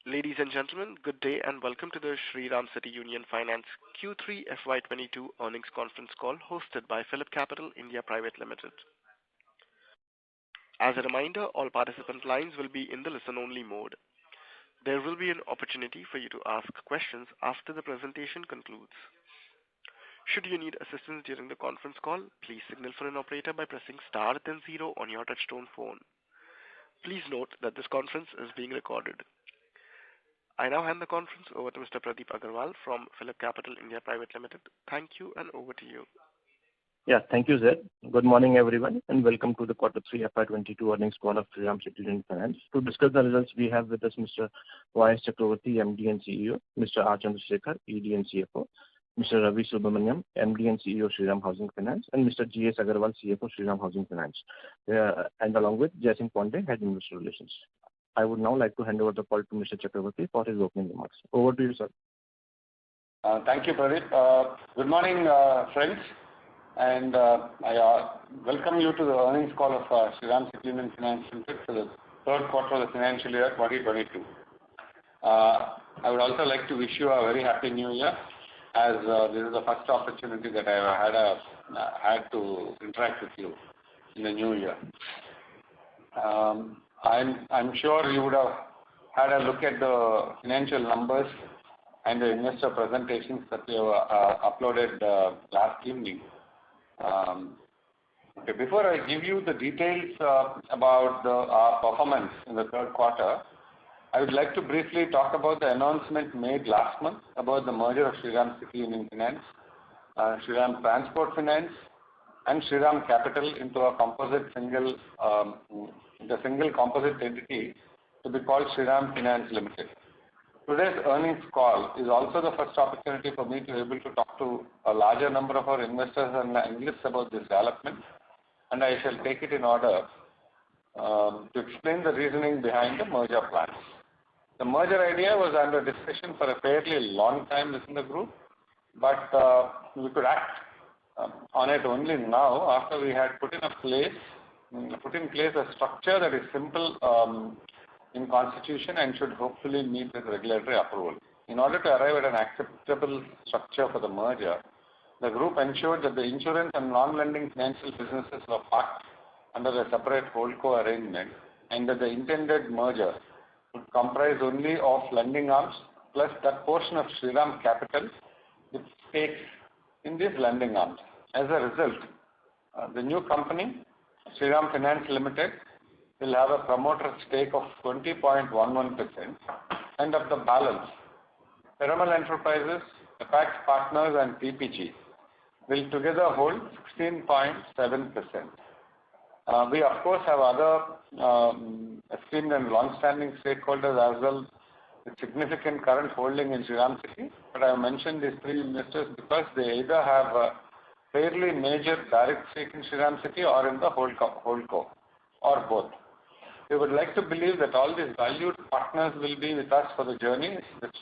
Ladies and gentlemen, good day and welcome to the Shriram City Union Finance Q3 FY22 earnings conference call hosted by PhillipCapital India Private Limited. As a reminder, all participant lines will be in the listen-only mode. There will be an opportunity for you to ask questions after the presentation concludes. Should you need assistance during the conference call, please signal for an operator by pressing star then zero on your touchtone phone. Please note that this conference is being recorded. I now hand the conference over to Mr. Pradeep Agarwal from PhillipCapital India Private Limited. Thank you and over to you. Yeah, thank you, Zed. Good morning, everyone, and welcome to the Q3 FY22 earnings call of Shriram City Union Finance. To discuss the results, we have with us Mr. Y.S. Chakravarti, MD and CEO, Mr. R. Chandrasekhar, ED and CFO, Mr. Ravi Subramaniam, MD and CEO, Shriram Housing Finance, and Mr. G.S. Agarwal, CFO, Shriram Housing Finance, and along with Jason Ponde, Head Investor Relations. I would now like to hand over the call to Mr. Chakravarti for his opening remarks. Over to you, sir. Thank you, Pradeep. Good morning, friends, and I welcome you to the earnings call of Shriram City Union Finance Limited for the third quarter of the financial year 2022. I would also like to wish you a very happy new year, as this is the first opportunity that I had to interact with you in the new year. I'm sure you would have had a look at the financial numbers and the investor presentations that we have uploaded last evening. Okay, before I give you the details about our performance in the third quarter, I would like to briefly talk about the announcement made last month about the merger of Shriram City Union Finance, Shriram Transport Finance, and Shriram Capital into a single composite entity to be called Shriram Finance Limited. Today's earnings call is also the first opportunity for me to be able to talk to a larger number of our investors and analysts about this development, and I shall take it in order to explain the reasoning behind the merger plans. The merger idea was under discussion for a fairly long time within the group, but we could act on it only now after we had put in place a structure that is simple in constitution and should hopefully meet with regulatory approval. In order to arrive at an acceptable structure for the merger, the group ensured that the insurance and non-lending financial businesses were parked under a separate holdco arrangement, and that the intended merger would comprise only of lending arms plus that portion of Shriram Capital with stakes in these lending arms. As a result, the new company, Shriram Finance Limited, will have a promoter stake of 20.11%, and of the balance, Shriram Enterprises, Apex Partners, and PPG will together hold 16.7%. We of course have other esteemed and long-standing stakeholders as well with significant current holding in Shriram City, but I have mentioned these three investors because they either have a fairly major direct stake in Shriram City or in the holdco, or both. We would like to believe that all these valued partners will be with us for the journey which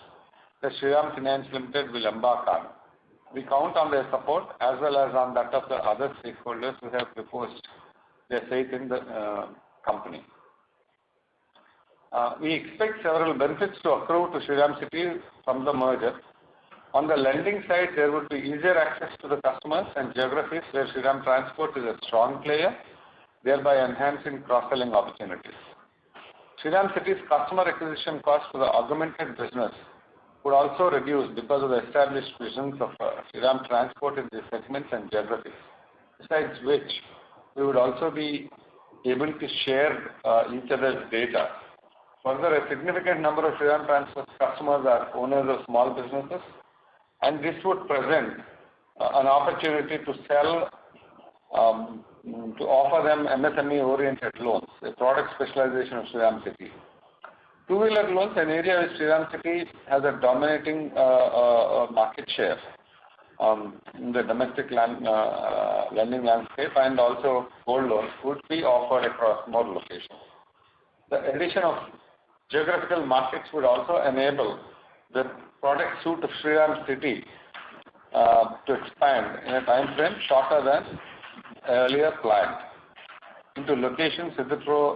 the Shriram Finance Limited will embark on. We count on their support as well as on that of the other stakeholders who have proposed their faith in the company. We expect several benefits to accrue to Shriram City from the merger. On the lending side, there would be easier access to the customers and geographies where Shriram Transport is a strong player, thereby enhancing cross-selling opportunities. Shriram City's customer acquisition cost for the augmented business would also reduce because of the established visions of Shriram Transport in these segments and geographies. Besides which, we would also be able to share each other's data. Further, a significant number of Shriram Transport customers are owners of small businesses, and this would present an opportunity to sell, to offer them MSME-oriented loans, a product specialization of Shriram City. Two-wheeler loans, an area which Shriram City has a dominating market share in the domestic lending landscape, and also gold loans would be offered across more locations. The addition of geographical markets would also enable the product suite of Shriram City to expand in a time frame shorter than earlier planned into locations hitherto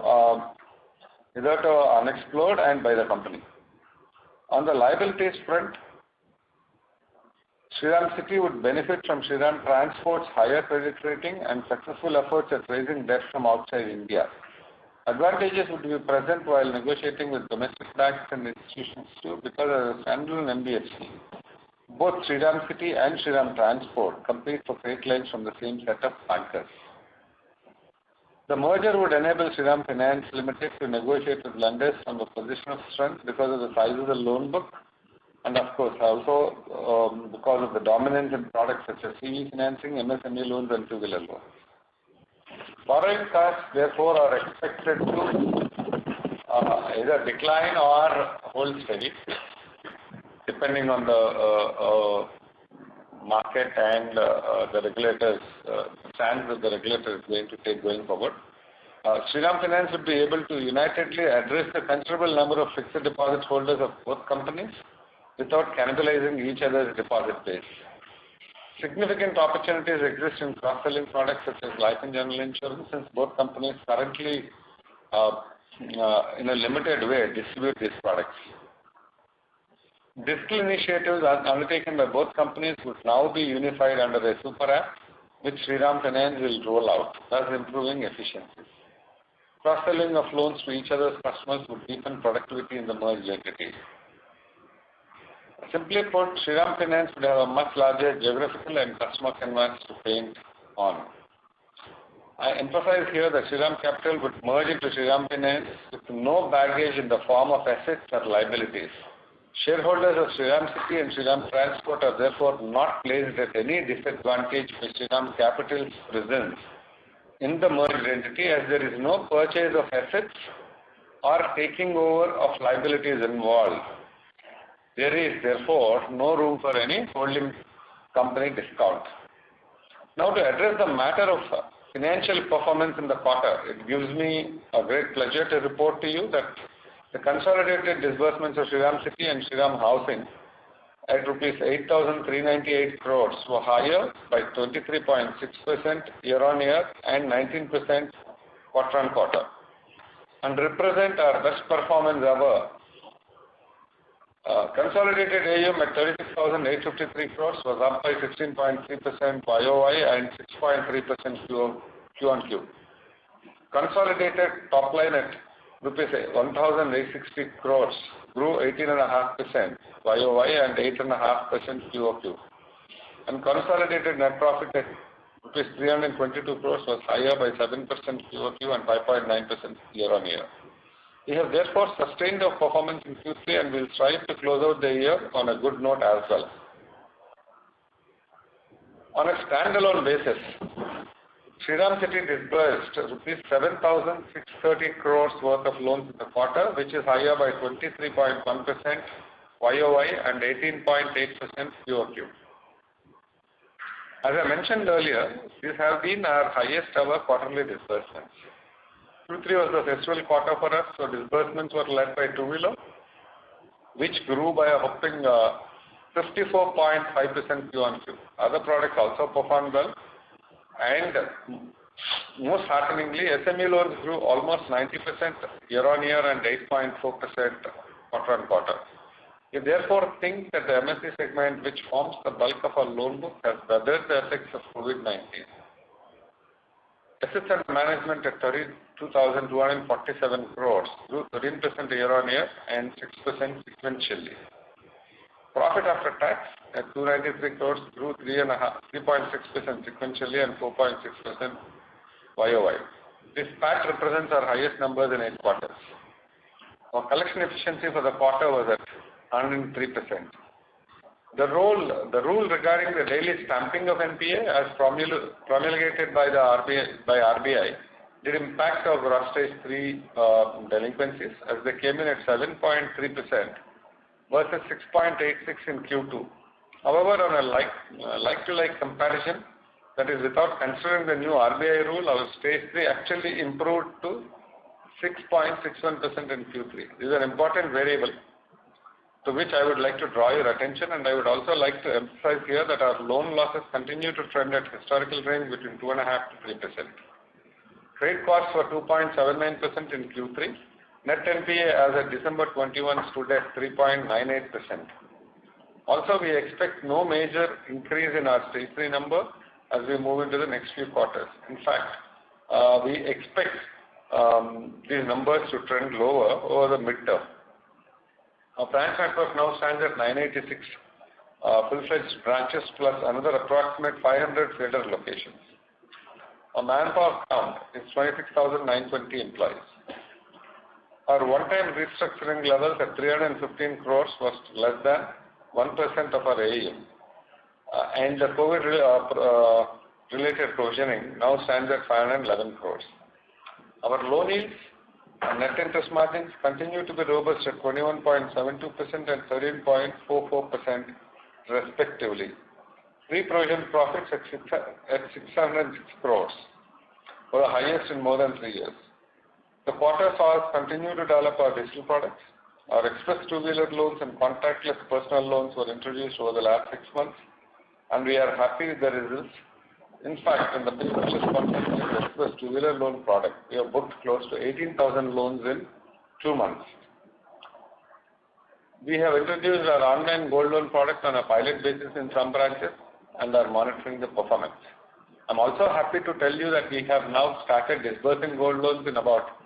unexplored and by the company. On the liabilities front, Shriram City would benefit from Shriram Transport's higher credit rating and successful efforts at raising debt from outside India. Advantages would be present while negotiating with domestic banks and institutions too, because as a standalone NBFC, both Shriram City and Shriram Transport compete for credit lines from the same set of bankers. The merger would enable Shriram Finance Limited to negotiate with lenders from a position of strength because of the size of the loan book, and of course also because of the dominance in products such as CV financing, MSME loans and two-wheeler loans. Borrowing costs therefore are expected to either decline or hold steady depending on the market and the regulators stance that the regulator is going to take going forward. Shriram Finance would be able to unitedly address the considerable number of fixed deposit holders of both companies without cannibalizing each other's deposit base. Significant opportunities exist in cross-selling products such as life and general insurance, since both companies currently in a limited way distribute these products. Digital initiatives undertaken by both companies would now be unified under a super app, which Shriram Finance will roll out, thus improving efficiency. Cross-selling of loans to each other's customers would deepen productivity in the merged entity. Simply put, Shriram Finance would have a much larger geographical and customer canvas to paint on. I emphasize here that Shriram Capital would merge into Shriram Finance with no baggage in the form of assets or liabilities. Shareholders of Shriram City and Shriram Transport are therefore not placed at any disadvantage by Shriram Capital's presence in the merged entity, as there is no purchase of assets or taking over of liabilities involved. There is therefore no room for any holding company discount. Now, to address the matter of financial performance in the quarter, it gives me a great pleasure to report to you that the consolidated disbursements of Shriram City and Shriram Housing at rupees 8,398 crores were higher by 23.6% year-on-year and 19% quarter-on-quarter, and represent our best performance ever. Consolidated AUM at 36,853 crores was up by 16.3% YOY and 6.3% Q-on-Q. Consolidated top line at rupees 1,860 crores grew 18.5% YOY and 8.5% QOQ. And consolidated net profit at rupees 322 crores was higher by 7% QOQ and 5.9% year-on-year. We have therefore sustained our performance in Q3 and will strive to close out the year on a good note as well. On a standalone basis, Shriram City disbursed rupees 7,630 crores worth of loans in the quarter, which is higher by 23.1% YOY and 18.8% QOQ. As I mentioned earlier, these have been our highest ever quarterly disbursements. Q3 was the festival quarter for us, so disbursements were led by two-wheeler, which grew by a whopping 54.5% Q-on-Q. Other products also performed well, and most hearteningly, SME loans grew almost 90% year-on-year and 8.4% quarter-on-quarter. We therefore think that the MSE segment, which forms the bulk of our loan book, has weathered the effects of COVID-19. Assets under management at 32,247 crores grew 13% year-on-year and 6% sequentially. Profit after tax at 293 crores grew 3.6% sequentially and 4.6% YOY. This PAT represents our highest numbers in 8 quarters. Our collection efficiency for the quarter was at 103%. The rule regarding the daily stamping of NPA, as promulgated by the RBI, did impact our gross stage 3 delinquencies, as they came in at 7.3% versus 6.86 in Q2. However, on a like-to-like comparison, that is without considering the new RBI rule, our stage 3 actually improved to 6.61% in Q3. This is an important variable to which I would like to draw your attention, and I would also like to emphasize here that our loan losses continue to trend at historical range between 2.5% to 3%. Credit costs were 2.79% in Q3 Net NPA as of December 21 stood at 3.98%. Also, we expect no major increase in our stage 3 number as we move into the next few quarters. In fact, we expect these numbers to trend lower over the midterm. Our branch network now stands at 986 full-fledged branches plus another approximate 500 feeder locations. Our manpower count is 26,920 employees. Our one-time restructuring levels at 315 crores was less than 1% of our AUM. And the COVID-related provisioning now stands at 511 crores. Our loan yields and net interest margins continue to be robust at 21.72% and 13.44% respectively. Pre-provision profits at 606 crores were the highest in more than 3 years. The quarter saw us continue to develop our digital products. Our express two-wheeler loans and contactless personal loans were introduced over the last 6 months, and we are happy with the results. In fact, in the business contactless express two-wheeler loan product, we have booked close to 18,000 loans in 2 months. We have introduced our online gold loan product on a pilot basis in some branches and are monitoring the performance. I'm also happy to tell you that we have now started disbursing gold loans in about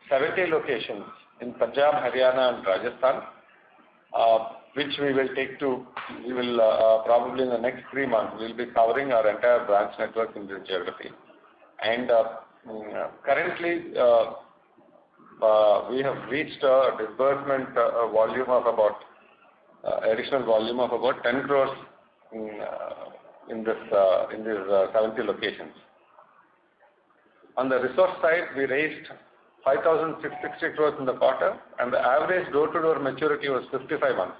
70 locations in Punjab, Haryana and Rajasthan, which we will probably in the next 3 months, we'll be covering our entire branch network in this geography. And currently, we have reached a disbursement volume of about, additional volume of about 10 crores in these 70 locations. On the resource side, we raised 5,660 crores in the quarter, and the average door-to-door maturity was 55 months.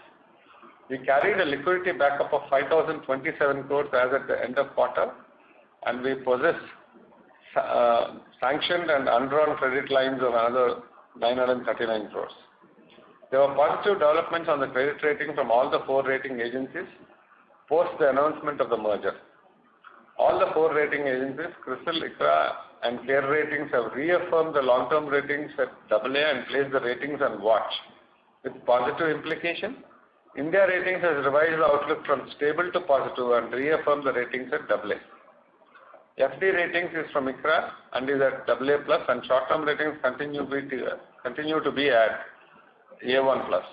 We carried a liquidity backup of 5,027 crores as at the end of quarter, and we possess sanctioned and undrawn credit lines of another 939 crores. There were positive developments on the credit rating from all the 4 rating agencies post the announcement of the merger. All the 4 rating agencies, CRISIL, ICRA and CARE Ratings, have reaffirmed the long-term ratings at AA and placed the ratings on watch with positive implication. India Ratings has revised the outlook from stable to positive and reaffirmed the ratings at AA. FD Ratings is from ICRA and is at AA+, and short-term ratings continue to be at A1+.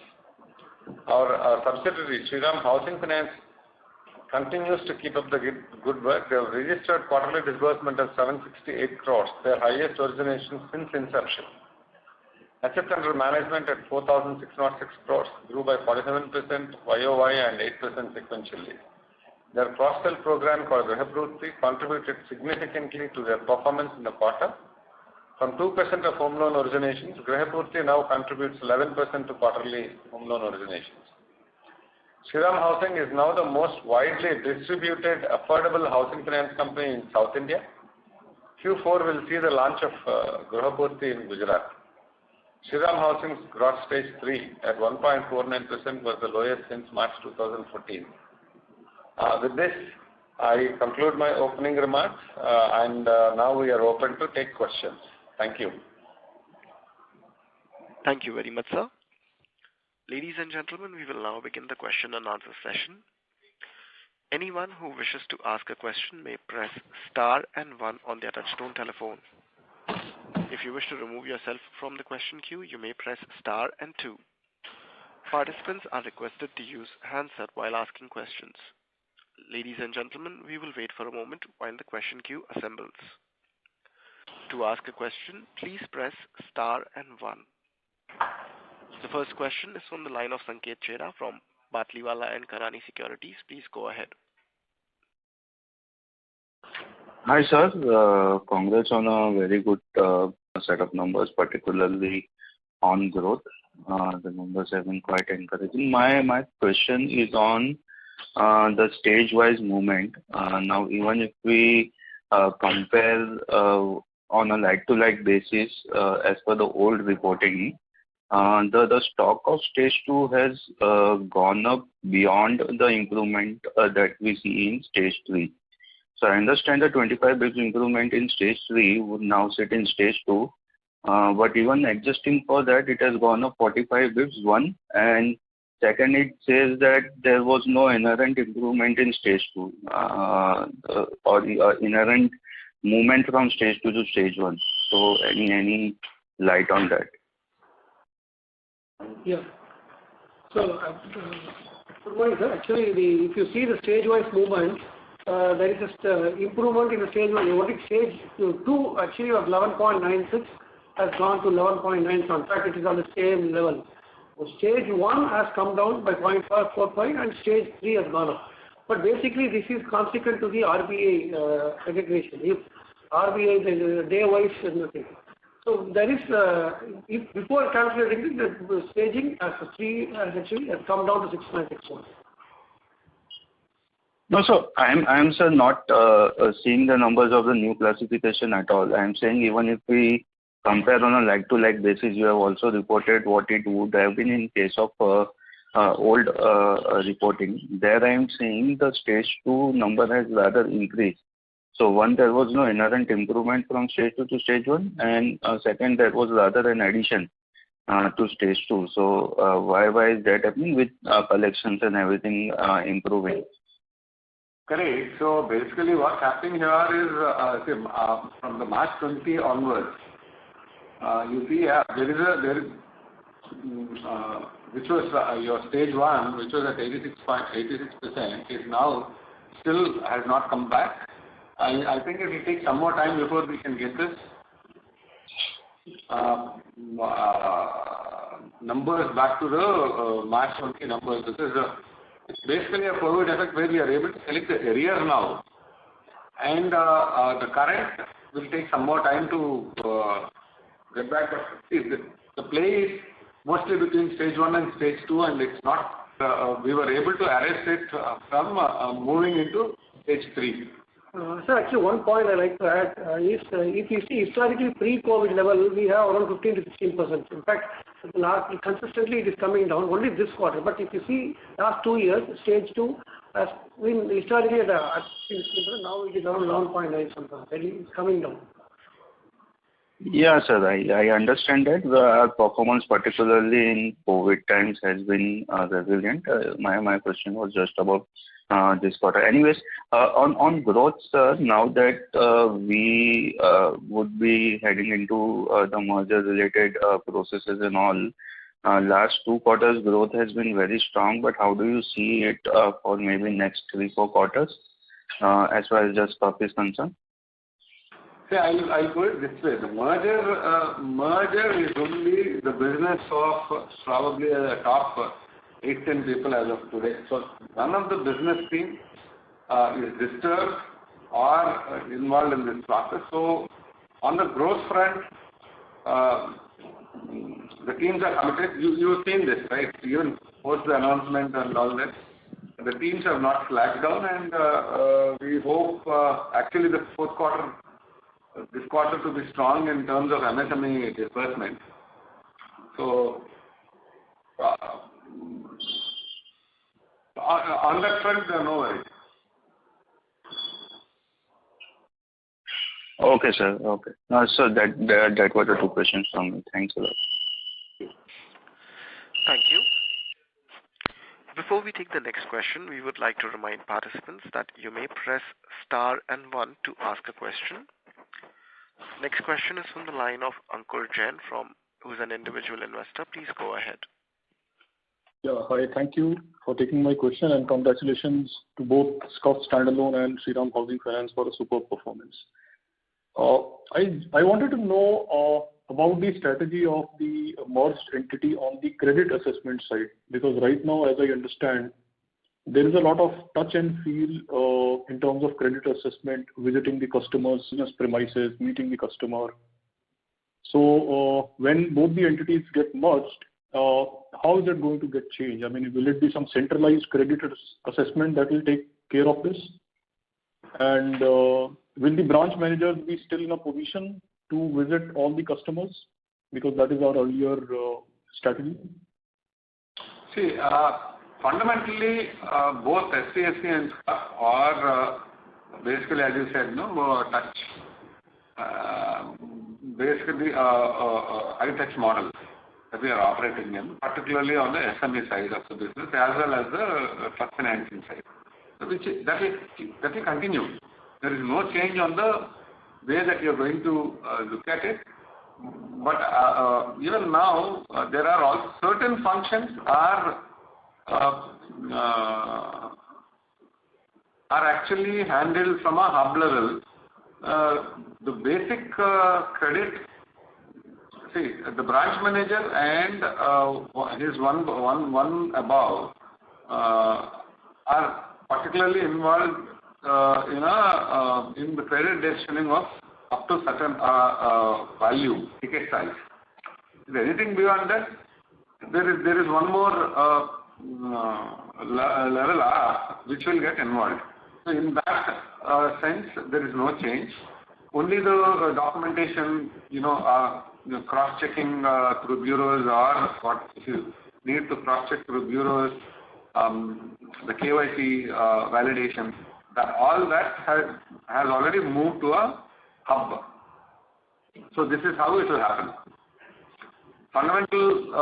Our subsidiary, Shriram Housing Finance, continues to keep up the good work. They have registered quarterly disbursement of 768 crores, their highest origination since inception. Assets under management at 4,606 crores grew by 47% YOY and 8% sequentially. Their cross-sell program called Grihapurti contributed significantly to their performance in the quarter. From 2% of home loan originations, Grihapurti now contributes 11% to quarterly home loan originations. Shriram Housing is now the most widely distributed affordable housing finance company in South India. Q4 will see the launch of Grihapurti in Gujarat. Shriram Housing's gross stage 3 at 1.49% was the lowest since March 2014. With this, I conclude my opening remarks, and now we are open to take questions. Thank you. Thank you very much, sir. Ladies and gentlemen, we will now begin the question and answer session. Anyone who wishes to ask a question may press star and 1 on their touchtone telephone. If you wish to remove yourself from the question queue, you may press star and 2. Participants are requested to use handset while asking questions. Ladies and gentlemen, we will wait for a moment while the question queue assembles. To ask a question, please press star and 1. The first question is from the line of Sanket Chheda from Batliwala and Karani Securities. Please go ahead. Hi sir, congrats on a very good set of numbers, particularly on growth. The numbers have been quite encouraging. My question is on the stage-wise movement. Now, even if we compare on a like-to-like basis as per the old reporting, the stock of stage 2 has gone up beyond the improvement that we see in stage 3. So I understand the 25 basis improvement in stage 3 would now sit in stage 2, But even adjusting for that, it has gone up 45 bips, one. And second, it says that there was no inherent improvement in stage 2 or inherent movement from stage 2 to stage 1. So any light on that? Yeah. So, good morning, sir. Actually, if you see the stage-wise movement, there is just improvement in the stage 1. Only stage 2 actually of 11.96 has gone to 11.97. In fact, it is on the same level. So stage 1 has come down by 0.45 and stage 3 has gone up. But basically, this is consequent to the RBI recognition. If RBI, the day-wise is nothing. So there is, if before calculating the staging as a 3 has actually has come down to 6.61. No, so I'm sir not seeing the numbers of the new classification at all. I'm saying even if we compare on a like-to-like basis, you have also reported what it would have been in case of old reporting. There I am saying the stage 2 number has rather increased. So one, there was no inherent improvement from stage 2 to stage 1, and second, there was rather an addition to stage 2. So why is that happening with collections and everything improving? Correct. So basically what's happening here is from the March 20 onwards, you see there is which was your stage 1, which was at 86%, is now still has not come back. I think it will take some more time before we can get this numbers back to the March 20 numbers. This is it's basically a COVID effect where we are able to select the arrears now, and the current will take some more time to get back. But see, the play is mostly between stage 1 and stage 2, and it's not. We were able to arrest it from moving into stage 3. So actually one point I like to add is if you see historically pre-COVID level, we have around 15 to 16%. In fact, consistently it is coming down only this quarter. But if you see last 2 years, stage 2 has been historically at 16%. Now it is around 11.9 something. It is coming down. Yeah, sir, I understand that our performance, particularly in COVID times, has been resilient. My question was just about this quarter. Anyways, on growth, sir, now that we would be heading into the merger-related processes and all, last 2 quarters growth has been very strong. But how do you see it for maybe next 3-4 quarters as far as just stock is concerned? See, I'll put it this way. The merger is only the business of probably the top 8-10 people as of today. So none of the business team is disturbed or involved in this process. So on the growth front, the teams are committed. You've seen this, right? Even post the announcement and all that, the teams have not slacked down, and we hope actually the fourth quarter, this quarter, to be strong in terms of MSME disbursement. So on that front, there are no worries. Okay, sir. Okay. So that were the 2 questions from me. Thanks a lot. Thank you. Before we take the next question, we would like to remind participants that you may press star and 1 to ask a question. Next question is from the line of Ankur Jain, who's an individual investor. Please go ahead. Yeah, hi. Thank you for taking my question, and congratulations to both SCUF Standalone and Shriram Housing Finance for a superb performance. I wanted to know about the strategy of the merged entity on the credit assessment side, because right now, as I understand, there is a lot of touch and feel in terms of credit assessment, visiting the customer's premises, meeting the customer. So when both the entities get merged, how is it going to get changed? I mean, will it be some centralized credit assessment that will take care of this? And will the branch managers be still in a position to visit all the customers? Because that is our earlier strategy. See, fundamentally, both SCSC and SCUF are basically, as you said, touch. basically high-touch model that we are operating in, particularly on the SME side of the business as well as the truck financing side. That will continue. There is no change on the way that you are going to look at it. But even now, there are all certain functions are actually handled from a hub level. The basic credit, see, the branch manager and his one above are particularly involved in the credit decisioning of up to certain value, ticket size. If anything beyond that, there is one more level which will get involved. So in that sense, there is no change. Only the documentation, cross-checking through bureaus or what if you need to cross-check through bureaus, the KYC validation, all that has already moved to a hub. So this is how it will happen. Fundamental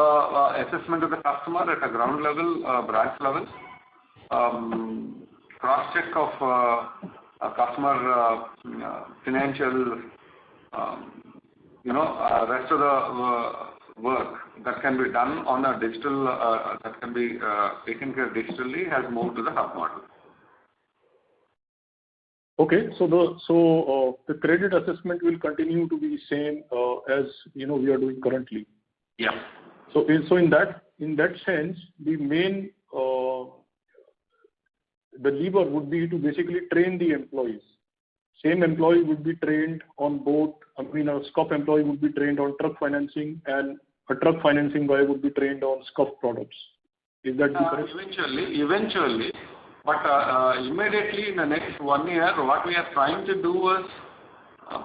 assessment of the customer at a ground level, branch level, cross-check of customer financial, rest of the work that can be done on a digital, that can be taken care digitally has moved to the hub model. Okay, so the credit assessment will continue to be same as we are doing currently. Yeah. So in that sense, the main the lever would be to basically train the employees. Same employee would be trained on both. I mean, a SCUF employee would be trained on truck financing, and a truck financing guy would be trained on SCUF products. Is that correct? Eventually, but immediately in the next 1 year, what we are trying to do is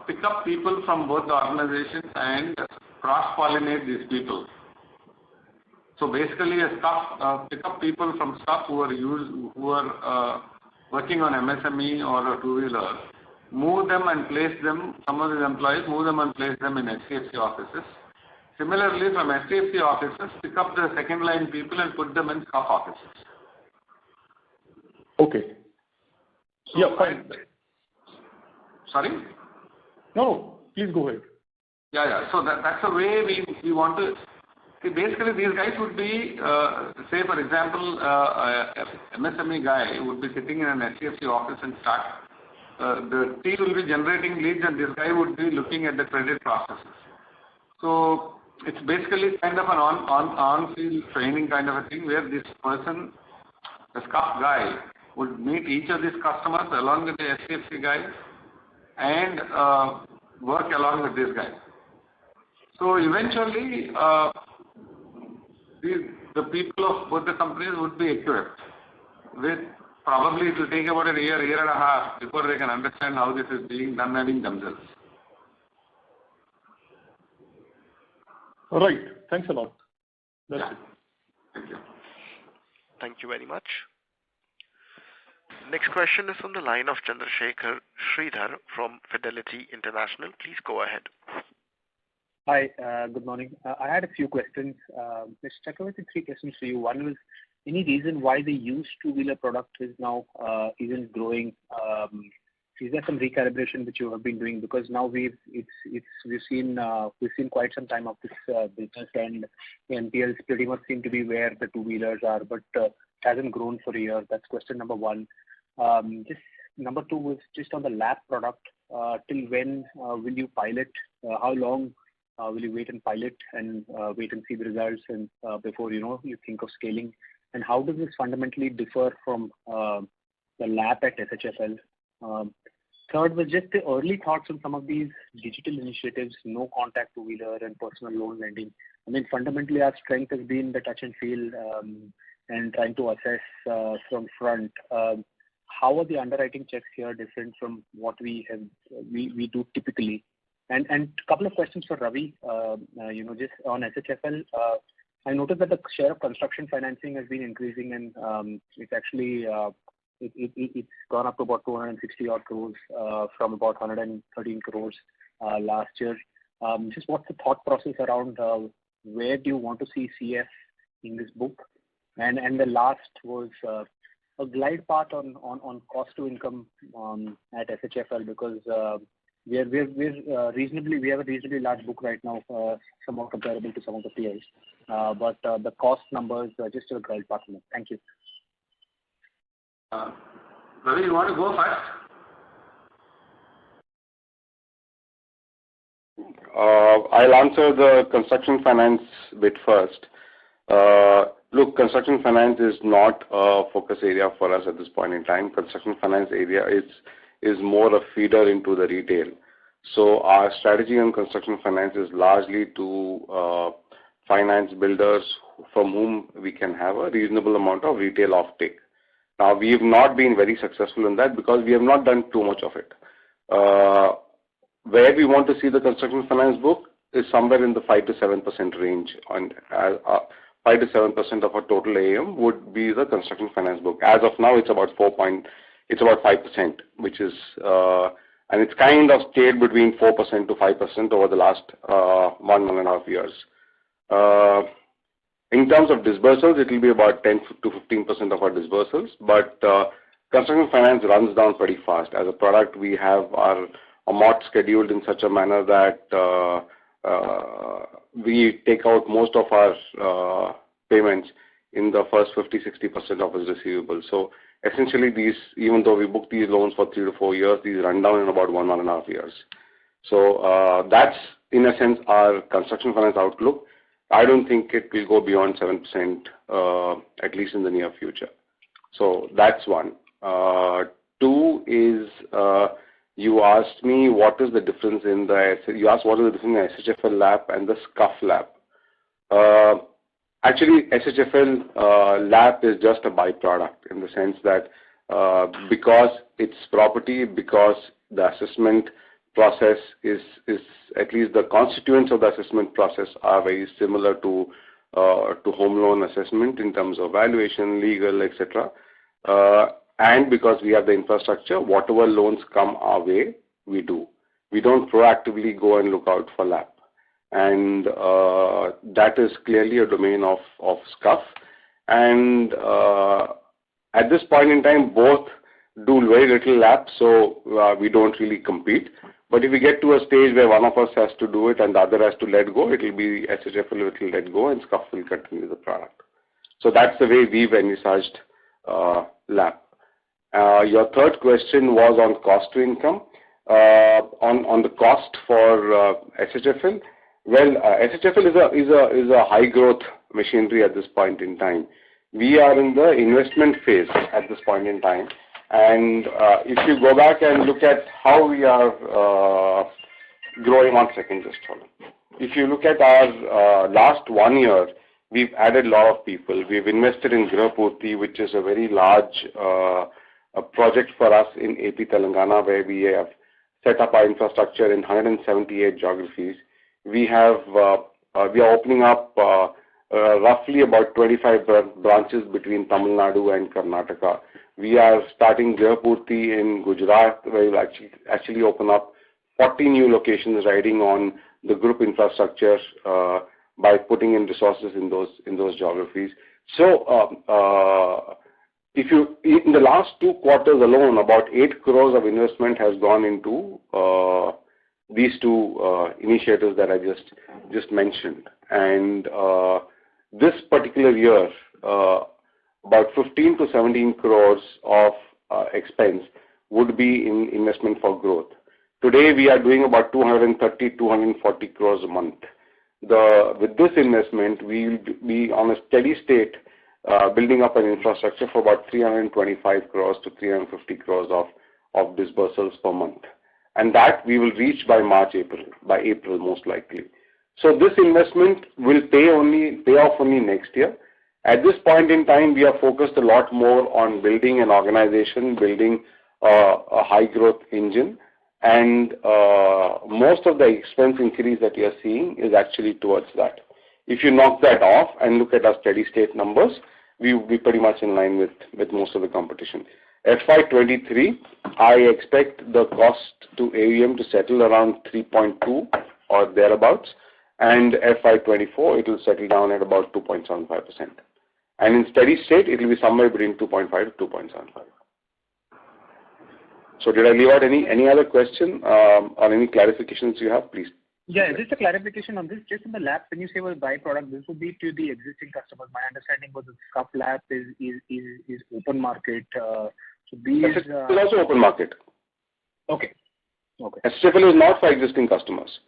pick up people from both the organizations and cross-pollinate these people. So basically, pick up people from SCUF who are working on MSME or a two-wheeler, move them and place them. Some of these employees move them and place them in HDFC offices. Similarly, from HDFC offices, pick up the second-line people and put them in SCUF offices. Okay. So yeah, fine. Sorry? No, please go ahead. Yeah. So that's the way we want to. See, basically, these guys would be, say, for example, MSME guy would be sitting in an HDFC office and start. The team will be generating leads, and this guy would be looking at the credit processes. So it's basically kind of an on-field training kind of a thing where this person, the SCUF guy, would meet each of these customers along with the HDFC guy and work along with this guy. So eventually, the people of both the companies would be equipped with, probably it will take about a year and a half before they can understand how this is being done themselves. All right. Thanks a lot. That's it. Thank you. Thank you very much. Next question is from the line of Chandrasekhar Sridhar from Fidelity International. Please go ahead. Hi, good morning. I had a few questions. Mr. Chakravarti, 3 questions for you. One was, any reason why the used two-wheeler product is now isn't growing? Is there some recalibration which you have been doing? Because now we've seen quite some time of this business, and the NPLs pretty much seem to be where the two-wheelers are, but hasn't grown for a year. That's question number 1. Just number 2 was just on the LAP product. Till when will you pilot? How long will you wait and pilot and wait and see the results and before you think of scaling? And how does this fundamentally differ from the LAP at SHFL? Third was just the early thoughts on some of these digital initiatives, no contact two-wheeler and personal loan lending. I mean, fundamentally, our strength has been the touch and feel and trying to assess from front. How are the underwriting checks here different from what we do typically? And a couple of questions for Ravi. Just on SHFL, I noticed that the share of construction financing has been increasing, and it's actually it's gone up to about 260 odd crores from about 113 crores last year. Just what's the thought process around where do you want to see CF in this book? And the last was a glide path on cost to income at SHFL, because we have a reasonably large book right now, somewhat comparable to some of the peers. But the cost numbers just a glide path. Thank you. Ravi, you want to go first? I'll answer the construction finance bit first. Look, construction finance is not a focus area for us at this point in time. Construction finance area is more a feeder into the retail. So our strategy on construction finance is largely to finance builders from whom we can have a reasonable amount of retail offtake. Now, we have not been very successful in that because we have not done too much of it. Where we want to see the construction finance book is somewhere in the 5 to 7% range. And 5 to 7% of our total AUM would be the construction finance book. As of now, it's about 5%, which is and it's kind of stayed between 4% to 5% over the last 1.5 years. In terms of disbursals, it will be about 10 to 15% of our disbursals, but construction finance runs down pretty fast. As a product, we have our amort scheduled in such a manner that we take out most of our payments in the first 50-60% of its receivables. So essentially, these, even though we book these loans for 3 to 4 years, these run down in about 1.5 years. So that's, in a sense, our construction finance outlook. I don't think it will go beyond 7%, at least in the near future. So that's one. Two is, you asked me what is the difference in you asked what is the difference in SHFL LAP and the SCUF LAP. Actually, SHFL LAP is just a byproduct in the sense that because it's property, because the assessment process is at least the constituents of the assessment process are very similar to home loan assessment in terms of valuation, legal, etc. And because we have the infrastructure, whatever loans come our way, we do. We don't proactively go and look out for LAP. And that is clearly a domain of SCUF. And at this point in time, both do very little LAP, so we don't really compete. But if we get to a stage where one of us has to do it and the other has to let go, it will be SHFL which will let go and SCUF will continue the product. So that's the way we've envisaged LAP. Your third question was on cost to income. On the cost for SHFL, well, SHFL is a high growth machinery at this point in time. We are in the investment phase at this point in time. And if you go back and look at how we are growing, 1 second, just hold on. If you look at our last 1 year, we've added a lot of people. We've invested in Grihapurti, which is a very large project for us in AP Telangana, where we have set up our infrastructure in 178 geographies. We are opening up roughly about 25 branches between Tamil Nadu and Karnataka. We are starting Grihapurti in Gujarat, where we'll actually open up 40 new locations riding on the group infrastructure by putting in resources in those geographies. So in the last 2 quarters alone, about 8 crores of investment has gone into these 2 initiatives that I just mentioned. And this particular year, about 15 to 17 crores of expense would be in investment for growth. Today, we are doing about 230, 240 crores a month. With this investment, we will be on a steady state building up an infrastructure for about 325 crores to 350 crores of disbursals per month. And that we will reach by April most likely. So this investment will pay off only next year. At this point in time, we are focused a lot more on building an organization, building a high growth engine, and most of the expense increase that we are seeing is actually towards that. If you knock that off and look at our steady state numbers, we will be pretty much in line with most of the competition. FY23, I expect the cost to AUM to settle around 3.2 or thereabouts, and FY24 it will settle down at about 2.75%. And in steady state, it will be somewhere between 2.5 to 2.75. So did I leave out any other question or any clarifications you have, please? Yeah, just a clarification on this. Just in the LAP, when you say was byproduct, this would be to the existing customers. My understanding was that SCUF LAP is open market. So these It's also open market. Okay. Okay. SFL is not for existing customers.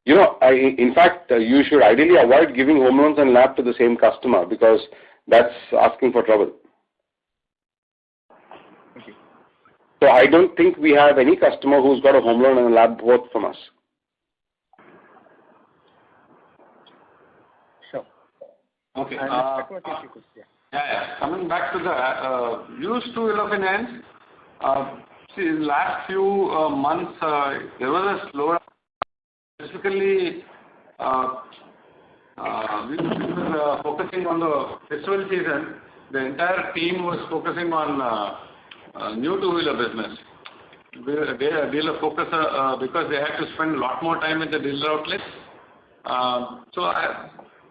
You know, in fact, you should ideally avoid giving home loans and LAP to the same customer because that's asking for trouble. Okay. So I don't think we have any customer who's got a home loan and a LAP both from us. Sure. Okay. Yeah. Coming back to the used two-wheeler finance, see, in the last few months, there was a slowdown. Specifically, we were focusing on the festival season. The entire team was focusing on new two-wheeler business. Dealer focus because they had to spend a lot more time at the dealer outlets.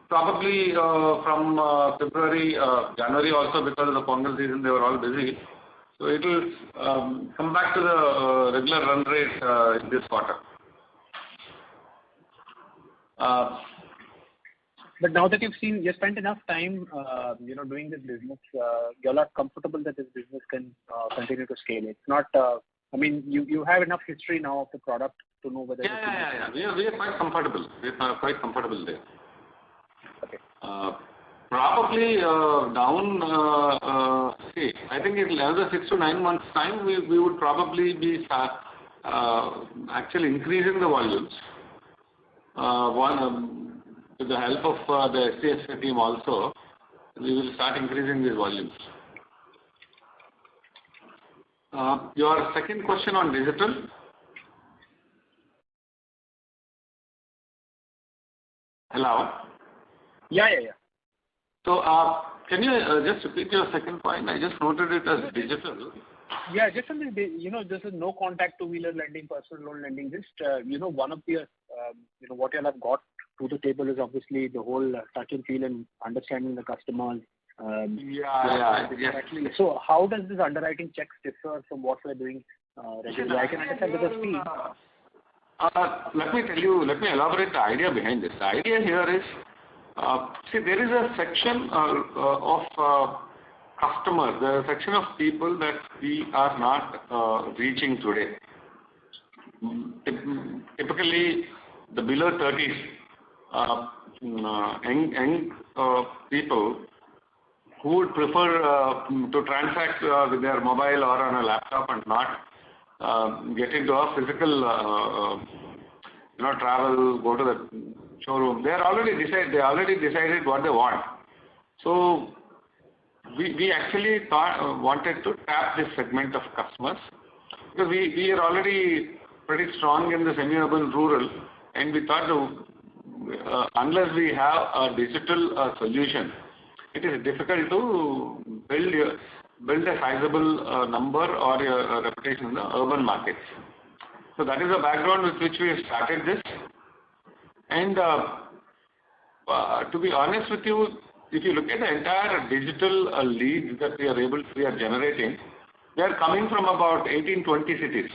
Probably from February, January also because of the Concall season, they were all busy. So it will come back to the regular run rate in this quarter. But now that you spent enough time, doing this business, you're not comfortable that this business can continue to scale. It's not. You have enough history now of the product to know whether. Yeah. We are quite comfortable. We are quite comfortable there. Okay. Probably down. See, I think in another 6 to 9 months' time, we would probably be actually increasing the volumes. With the help of the SCSA team also, we will start increasing these volumes. Your second question on digital. Hello? Yeah. So, can you just repeat your second point? I just noted it as digital. Yeah, just on this, this is no contact two-wheeler lending, personal loan lending. Just, one of the, what you all have got to the table is obviously the whole touch and feel and understanding the customers. Exactly. So how does this underwriting checks differ from what we're doing regularly? I can understand with the fee. Let me elaborate the idea behind this. The idea here is, there is a section of customers, there is a section of people that we are not reaching today. Typically, the below 30s, young people who would prefer to transact with their mobile or on a laptop and not get into a physical, travel, go to the showroom. They already decided what they want. So we actually wanted to tap this segment of customers because we are already pretty strong in the semi-urban rural, and we thought unless we have a digital solution, it is difficult to build a sizable number or a reputation in the urban markets. So that is the background with which we have started this. And to be honest with you, if you look at the entire digital leads that we are generating, they are coming from about 18-20 cities.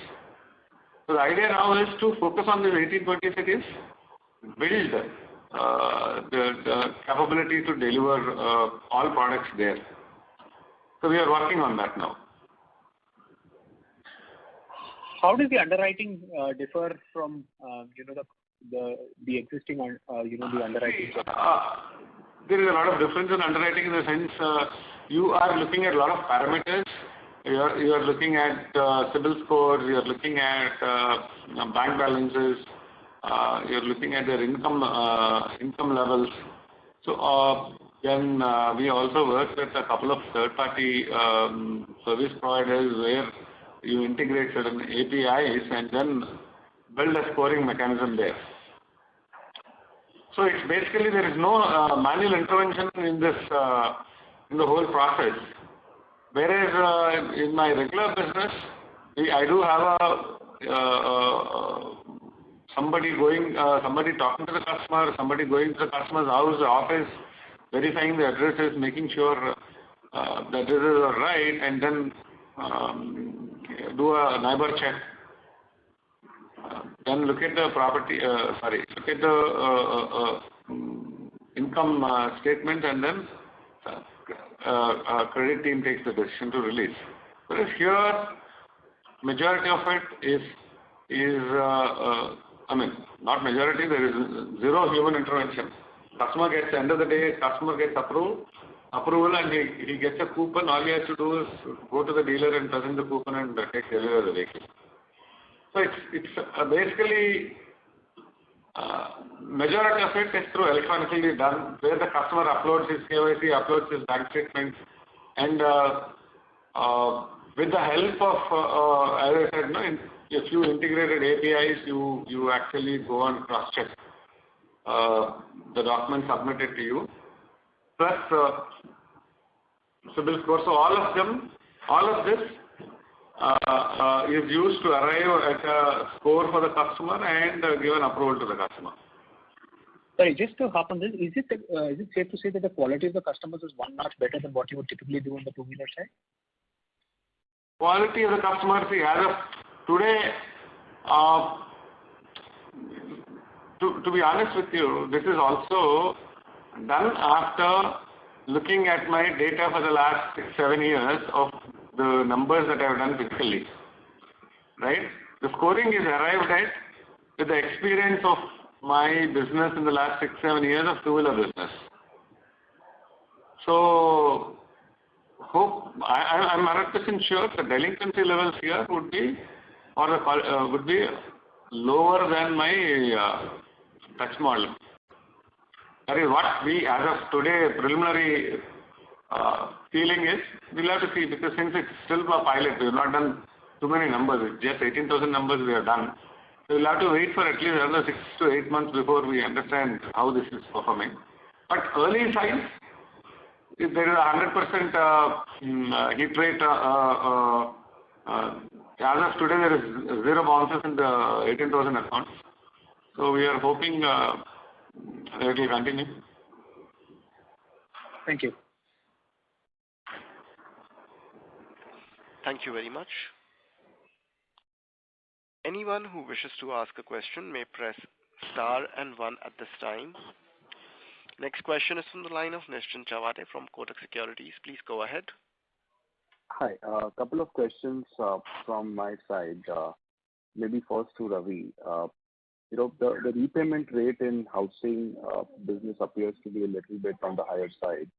So the idea now is to focus on these 18-20 cities, build the capability to deliver all products there. So we are working on that now. How does the underwriting differ from the existing the underwriting? There is a lot of difference in underwriting in the sense you are looking at a lot of parameters. You are looking at CIBIL scores. You are looking at bank balances. You are looking at their income levels. So then we also work with a couple of third-party service providers where you integrate certain APIs and then build a scoring mechanism there. So it's basically there is no manual intervention in this in the whole process. Whereas in my regular business, I do have a somebody talking to the customer, somebody going to the customer's house, office, verifying the addresses, making sure the addresses are right, and then do a neighbor check. Then look at the income statement, and then credit team takes the decision to release. Whereas here, majority of it is not majority, there is zero human intervention. Customer gets, end of the day, customer gets approval and he gets a coupon. All he has to do is go to the dealer and present the coupon and take delivery of the vehicle. So it's basically majority of it is through electronically done, where the customer uploads his KYC, uploads his bank statement, and with the help of, as I said, a few integrated APIs, you actually go and cross-check the document submitted to you, plus CIBIL score. So all of this is used to arrive at a score for the customer and give an approval to the customer. Sorry, just to hop on this, is it safe to say that the quality of the customers is one notch better than what you would typically do on the two-wheeler side? Quality of the customer, see, as of today, to be honest with you, this is also done after looking at my data for the last 6-7 years of the numbers that I have done physically, right? The scoring is arrived at with the experience of my business in the last 6-7 years of two-wheeler business. So, I'm 100% sure the delinquency levels here would be lower than my touch model. That is what we, as of today, preliminary feeling is. We'll have to see, because since it's still a pilot, we have not done too many numbers. It's just 18,000 numbers we have done. So we'll have to wait for at least another 6 to 8 months before we understand how this is performing. But early signs, if there is a 100% hit rate, as of today there is zero bounces in the 18,000 accounts. So we are hoping that it will continue. Thank you. Thank you very much. Anyone who wishes to ask a question may press star and 1 at this time. Next question is from the line of Nischint Chawathe from Kotak Securities. Please go ahead. Hi, a couple of questions from my side. Maybe first to Ravi. The repayment rate in housing business appears to be a little bit on the higher side.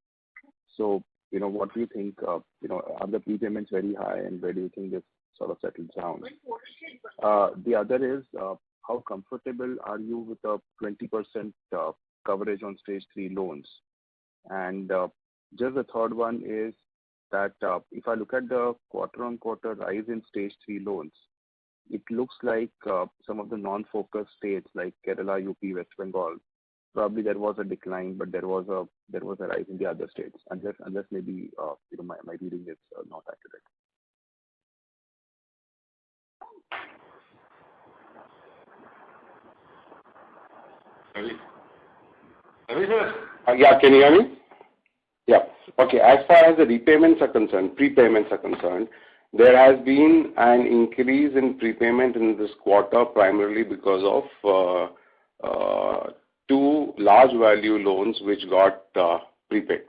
So, what do you think? Are the prepayments very high, and where do you think this sort of settles down? The other is, how comfortable are you with a 20% coverage on stage 3 loans? And just the third one is that if I look at the quarter-on-quarter rise in stage 3 loans, it looks like some of the non-focus states like Kerala, UP, West Bengal, probably there was a decline, but there was a rise in the other states. Unless maybe my reading is not accurate. Ravi sir? Yeah, can you hear me? Yeah. Okay. As far as the prepayments are concerned, there has been an increase in prepayment in this quarter primarily because of 2 large value loans which got prepaid.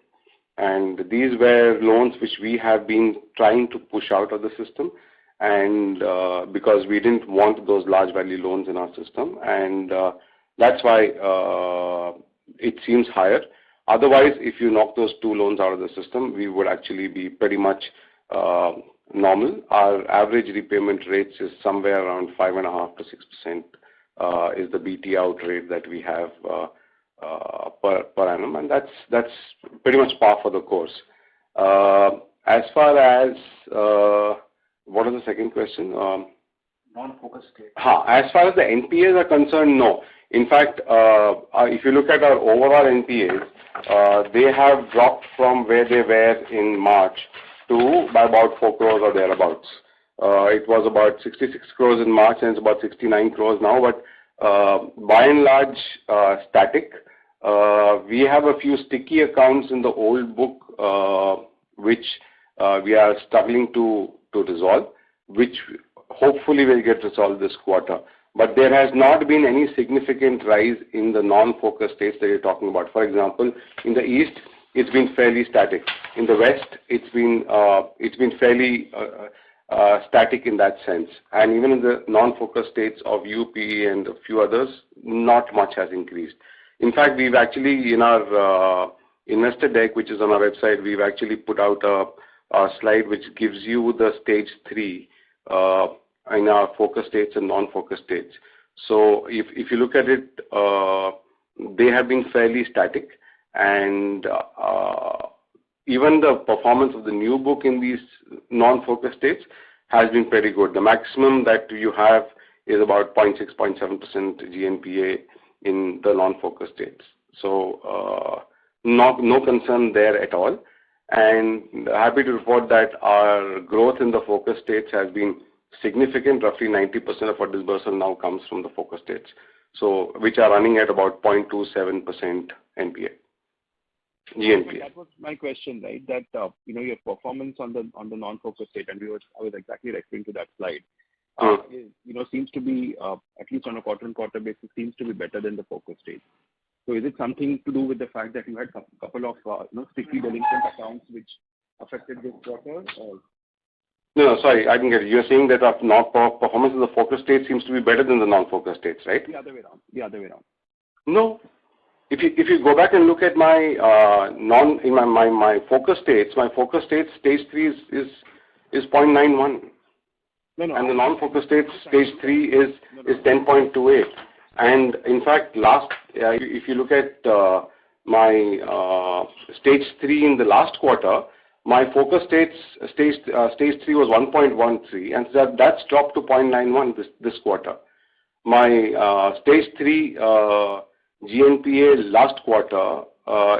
And these were loans which we have been trying to push out of the system, and because we didn't want those large value loans in our system, and that's why it seems higher. Otherwise, if you knock those 2 loans out of the system, we would actually be pretty much normal. Our average repayment rates is somewhere around 5.5% to 6% is the BT out rate that we have per annum, and that's pretty much par for the course. As far as what is the second question? Non-focus state. As far as the NPAs are concerned, no. In fact, if you look at our overall NPAs, they have dropped from where they were in March to by about 4 crores or thereabouts. It was about 66 crores in March and it's about 69 crores now, but by and large static. We have a few sticky accounts in the old book which we are struggling to resolve, which hopefully will get resolved this quarter. But there has not been any significant rise in the non-focus states that you're talking about. For example, in the east, it's been fairly static. In the west, it's been fairly static in that sense. And even in the non-focus states of UP and a few others, not much has increased. In fact, we've actually, in our investor deck, which is on our website, we've actually put out a slide which gives you the stage 3 in our focus states and non-focus states. So if you look at it, they have been fairly static, and even the performance of the new book in these non-focus states has been pretty good. The maximum that you have is about 0.6, 0.7% GNPA in the non-focus states. So no concern there at all. And happy to report that our growth in the focus states has been significant. Roughly 90% of our disbursal now comes from the focus states, so which are running at about 0.27% NPA. GNPA. That was my question, right? That your performance on the non-focus state, and I was exactly referring to that slide. Seems to be at least on a quarter-on-quarter basis seems to be better than the focus state. So is it something to do with the fact that you had a couple of sticky delinquent accounts which affected this quarter? Or? No, sorry, I didn't get it. You're saying that our performance of the focus state seems to be better than the non-focus states, right? The other way around. No. If you go back and look at my my focus states, stage 3 is 0.91. No. And the non-focus states stage 3 is 10.28. And in fact, if you look at my stage 3 in the last quarter, my focus states stage 3 was 1.13, and that's dropped to 0.91 this quarter. My stage 3 GNPA last quarter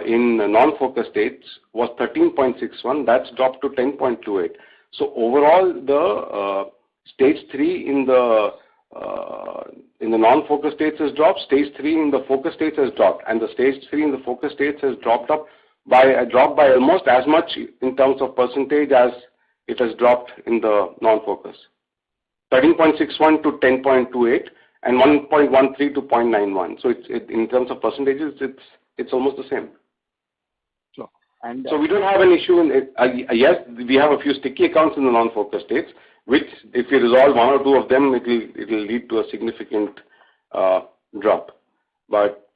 in non-focus states was 13.61. That's dropped to 10.28. So overall, the stage 3 in the non-focus states has dropped. Stage 3 in the focus states has dropped, and the stage 3 in the focus states has dropped by almost as much in terms of percentage as it has dropped in the non-focus. 13.61 to 10.28. And 1.13 to 0.91. So in terms of percentages, it's almost the same. Sure. And so we don't have an issue in it. Yes, we have a few sticky accounts in the non-focus states, which if we resolve one or two of them, it will lead to a significant drop. But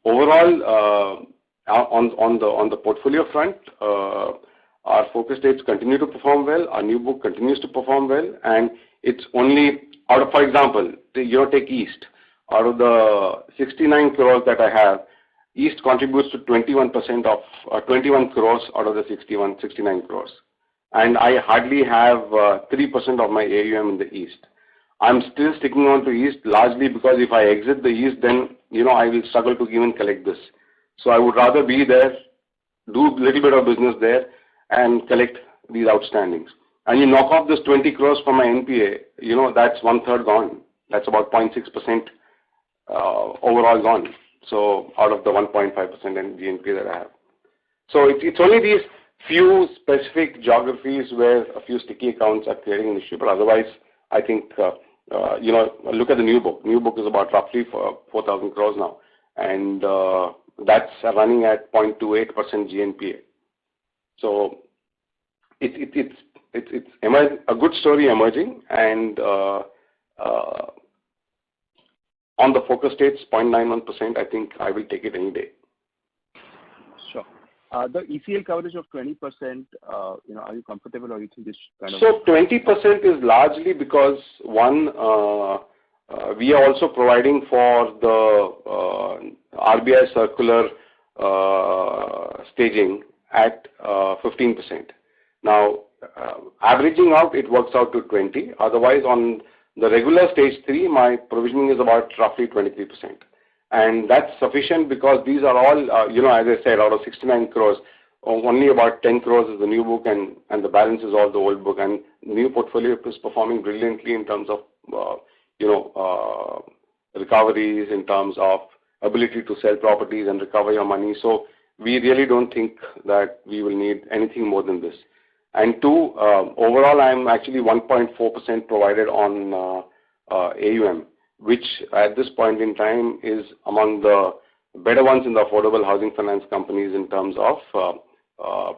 overall, on the portfolio front, our focus states continue to perform well. Our new book continues to perform well, and it's only for example, take East. Out of the 69 crores that I have, East contributes to 21% of 21 crores out of the 69 crores. And I hardly have 3% of my AUM in the East. I'm still sticking on to East largely because if I exit the East, then I will struggle to even collect this. So I would rather be there, do a little bit of business there, and collect these outstandings. And you knock off this 20 crores from my NPA, that's 1/3 gone. That's about 0.6% overall gone. So out of the 1.5% GNPA that I have. So it's only these few specific geographies where a few sticky accounts are creating an issue. But otherwise, I think, look at the new book. New book is about roughly 4,000 crores now. And that's running at 0.28% GNPA. So it's a good story emerging, and on the focus states, 0.91%, I think I will take it any day. Sure. The ECL coverage of 20%, are you comfortable, or you think this kind of... So 20% is largely because, one, we are also providing for the RBI circular staging at 15%. Now, averaging out, it works out to 20. Otherwise, on the regular stage 3, my provisioning is about roughly 23%. And that's sufficient because these are all, as I said, out of 69 crores, only about 10 crores is the new book, and the balance is all the old book. And new portfolio is performing brilliantly in terms of, recoveries, in terms of ability to sell properties and recover your money. So we really don't think that we will need anything more than this. And two, overall, I'm actually 1.4% provided on AUM, which at this point in time is among the better ones in the affordable housing finance companies in terms of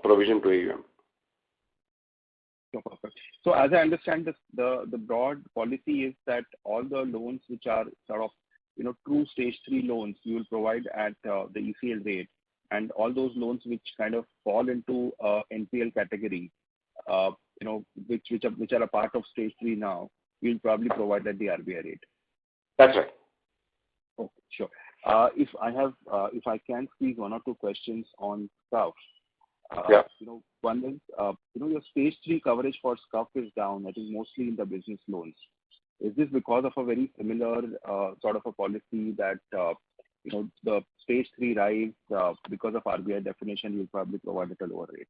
provision to AUM. Perfect. So as I understand this, the broad policy is that all the loans which are sort of, true stage 3 loans, you will provide at the ECL rate, and all those loans which kind of fall into NPL category, which are a part of stage 3 now, you will probably provide at the RBI rate. That's right. Okay, sure. If I can squeeze one or two questions on SCUF. Yeah. One is, your stage 3 coverage for SCUF is down, I think mostly in the business loans. Is this because of a very similar sort of a policy that, the stage 3 rise because of RBI definition, you'll probably provide at a lower rate?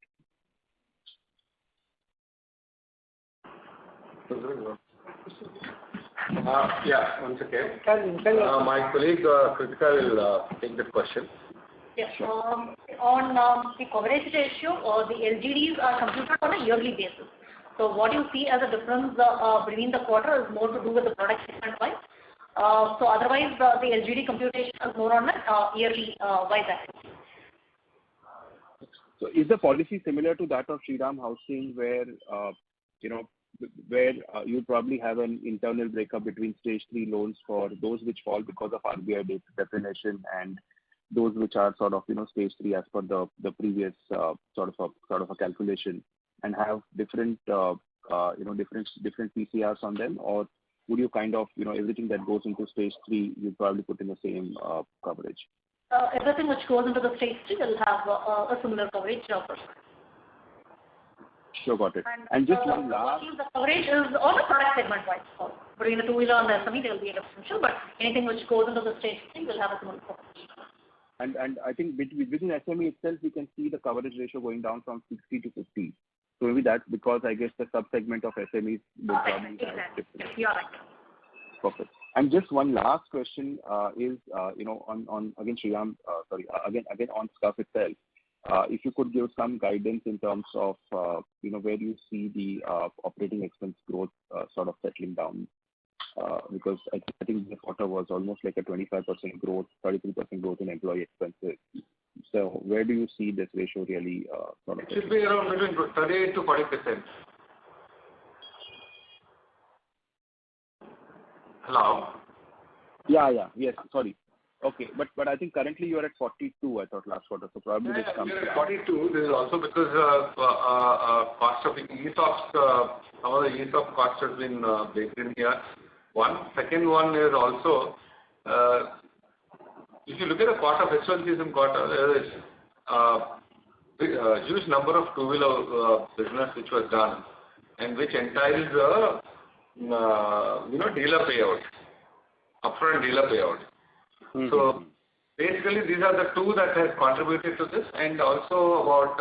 Yeah, once again. My colleague Kritika will take the question. Yes. On the coverage ratio, the LGDs are computed on a yearly basis. So what you see as a difference between the quarter is more to do with the product segment wise. So otherwise, the LGD computation is more on a yearly wise axis. So is the policy similar to that of Shriram Housing, where you probably have an internal breakup between stage 3 loans for those which fall because of RBI definition and those which are sort of stage 3 as per the previous sort of a calculation, and have different different PCRs on them, or would you kind of everything that goes into stage 3 you probably put in the same coverage? Everything which goes into the stage 3 will have a similar coverage for sure. Sure, got it. And just one last. The coverage is on a product segment wise. So between the two-wheeler and the SME, there will be a differential, but anything which goes into the stage 3 will have a similar coverage. And I think within SME itself, we can see the coverage ratio going down from 60 to 50. So maybe that's because I guess the sub-segment of SMEs will probably have different. You are right. Perfect. And just one last question is, on again Shriram, again on SCUF itself. If you could give some guidance in terms of, where you see the operating expense growth sort of settling down. Because I think this quarter was almost like a 25% growth, 33% growth in employee expenses. So where do you see this ratio really sort of? It should be around between 38 to 40%. Hello? Yes, sorry. Okay, but I think currently you are at 42, I thought last quarter, so probably this comes down. 42, this is also because cost of the ESOPs, some of the ESOP costs have been baked in here. Second one is also, if you look at the quarter, festival season quarter, there is a huge number of two-wheeler business which was done, and which entails dealer payout, upfront dealer payout. Mm-hmm. So basically, these are the two that has contributed to this, and also about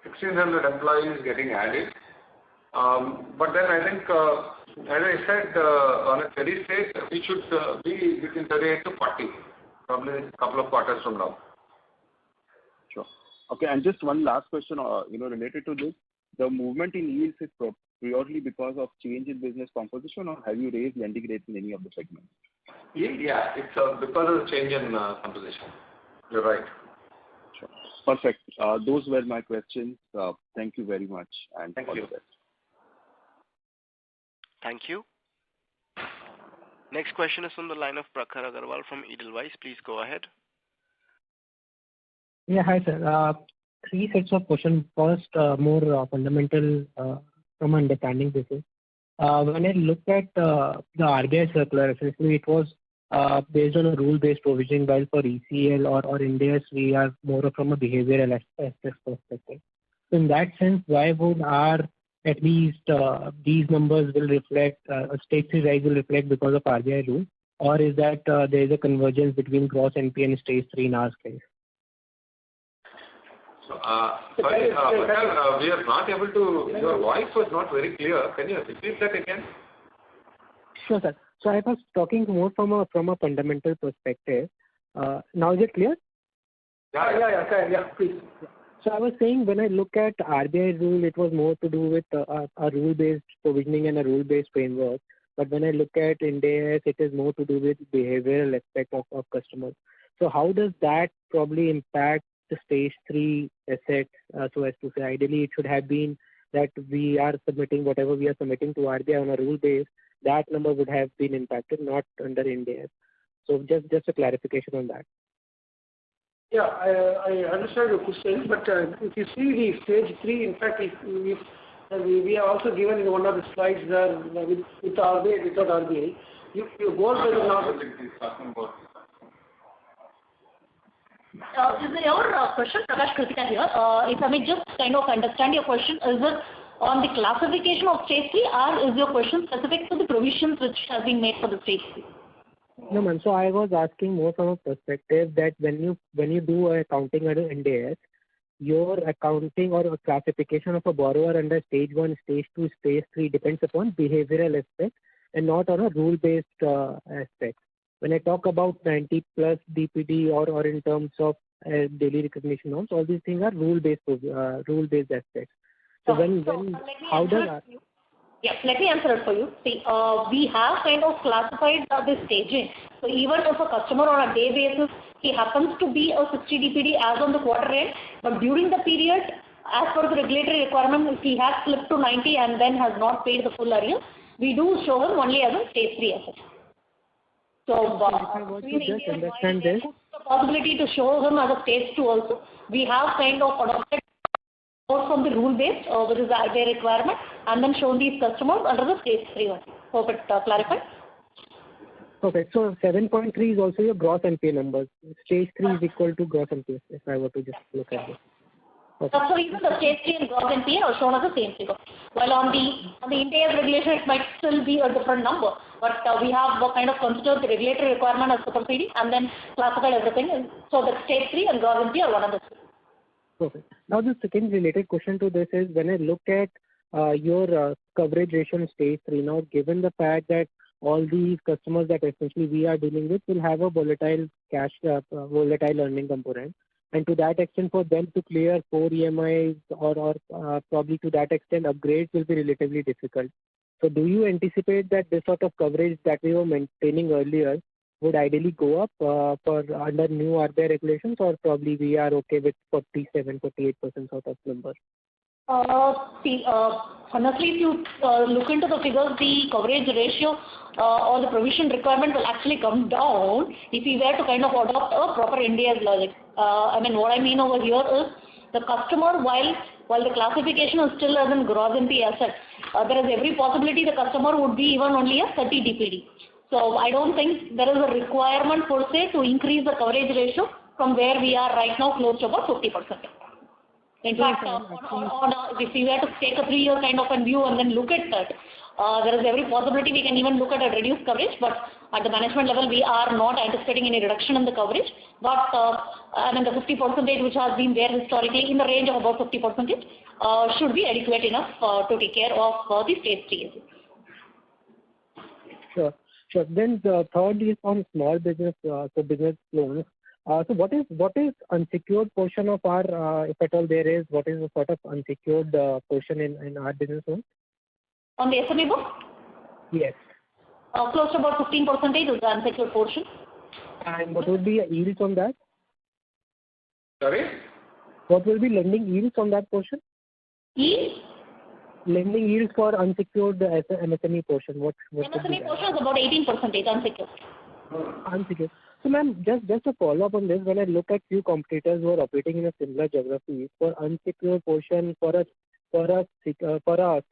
1,600 employees getting added. But then I think, as I said, on a steady state, we should be between 38 to 40, probably a couple of quarters from now. Sure. Okay, and just one last question, related to this. The movement in yields is purely because of change in business composition, or have you raised lending rates in any of the segments? Yeah, it's because of the change in composition. You're right. Sure. Perfect. Those were my questions. Thank you very much, and all the best. Thank you. Next question is from the line of Prakhar Agarwal from Edelweiss. Please go ahead. Yeah, hi sir. Three sets of questions. First, more fundamental from understanding basis. When I look at the RBI circular, essentially it was based on a rule-based provisioning, while for ECL or India's we are more from a behavioral aspect perspective. So in that sense, why would our at least these numbers will reflect, stage 3 rise will reflect because of RBI rule, or is that there is a convergence between gross NPA and stage 3 in our case? Sorry, we are not able to, your voice was not very clear. Can you repeat that again? Sure, sir. So I was talking more from a fundamental perspective. Now is it clear? Yeah, please. So I was saying when I look at RBI rule, it was more to do with a rule-based provisioning and a rule-based framework. But when I look at Ind AS, it is more to do with behavioral aspect of customers. So how does that probably impact the stage 3 assets? So as to say, ideally it should have been that we are submitting whatever we are submitting to RBI on a rule base, that number would have been impacted, not under Ind AS. So just a clarification on that. Yeah, I understand your question, but if you see the stage 3, in fact, we have also given in one of the slides there with RBI, without RBI. You go by the normal. Is your question, Prakash Kritika here? If I may just kind of understand your question, is it on the classification of stage 3 or is your question specific to the provisions which have been made for the stage 3? No, ma'am. So I was asking more from a perspective that when you do accounting under Ind AS, your accounting or classification of a borrower under stage 1, stage 2, stage 3 depends upon behavioral aspect and not on a rule-based aspect. When I talk about 90 plus DPD or in terms of daily recognition norms, all these things are rule-based aspects. So how does that? Yes, let me answer it for you. See, we have kind of classified this staging. So even if a customer on a day basis, he happens to be a 60 DPD as on the quarter end, but during the period, as per the regulatory requirement, if he has slipped to 90 and then has not paid the full arrears, we do show him only as a stage 3 asset. So, we just understand this. The possibility to show him as a stage 2 also, we have kind of adopted from the rule based, which is the RBI requirement, and then shown these customers under the stage 3 one. Hope it clarified. Okay, so 7.3 is also your gross NPA numbers. Stage 3 is equal to gross NPA, if I were to just look at this. Okay. So even the stage 3 and gross NPA are shown as the same figure. While on the Ind AS regulation, it might still be a different number, but we have kind of considered the regulatory requirement as superseding and then classified everything. So the stage 3 and gross NPA are one of the two. Perfect. Now the second related question to this is when I look at your coverage ratio in stage 3, now given the fact that all these customers that essentially we are dealing with will have a volatile volatile earning component, and to that extent for them to clear 4 EMIs or probably to that extent upgrades will be relatively difficult. So do you anticipate that this sort of coverage that we were maintaining earlier would ideally go up for under new RBI regulations, or probably we are okay with 47-48% sort of number? See, honestly, if you look into the figures, the coverage ratio or the provision requirement will actually come down if we were to kind of adopt a proper Ind AS logic. I mean, what I mean over here is the customer, while the classification is still as in gross NPA asset, there is every possibility the customer would be even only a 30 DPD. So I don't think there is a requirement per se to increase the coverage ratio from where we are right now, close to about 50%. In fact, if we were to take a 3-year kind of a view and then look at that, there is every possibility we can even look at a reduced coverage, but at the management level, we are not anticipating any reduction in the coverage. But I mean, the 50% which has been there historically in the range of about 50% should be adequate enough to take care of the stage 3. Sure. Then the third is on small business, so business loans. So what is unsecured portion of our, if at all there is, what is the sort of unsecured portion in our business loans? On the SME book? Yes. Close to about 15% is the unsecured portion. And what would be yields on that? Sorry? What will be lending yields on that portion? Yields? Lending yields for unsecured MSME portion. What MSME portion is about 18% unsecured. Unsecured. So ma'am, just a follow up on this, when I look at few competitors who are operating in a similar geography, for unsecured portion, for a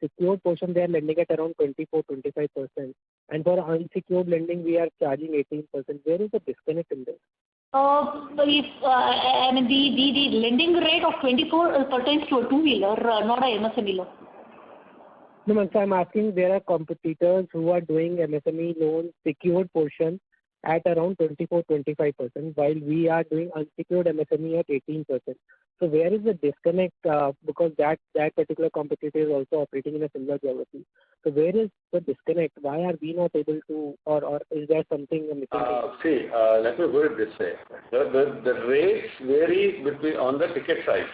secured portion, they are lending at around 24-25%, and for unsecured lending, we are charging 18%. Where is the disconnect in this? I mean, the lending rate of 24 pertains to a two-wheeler, not a MSME loan. No, ma'am, so I'm asking, there are competitors who are doing MSME loan secured portion at around 24-25%, while we are doing unsecured MSME at 18%. So where is the disconnect? Because that particular competitor is also operating in a similar geography. So where is the disconnect? Why are we not able to, or is there something missing? See, let me put it this way. The rates vary on the ticket size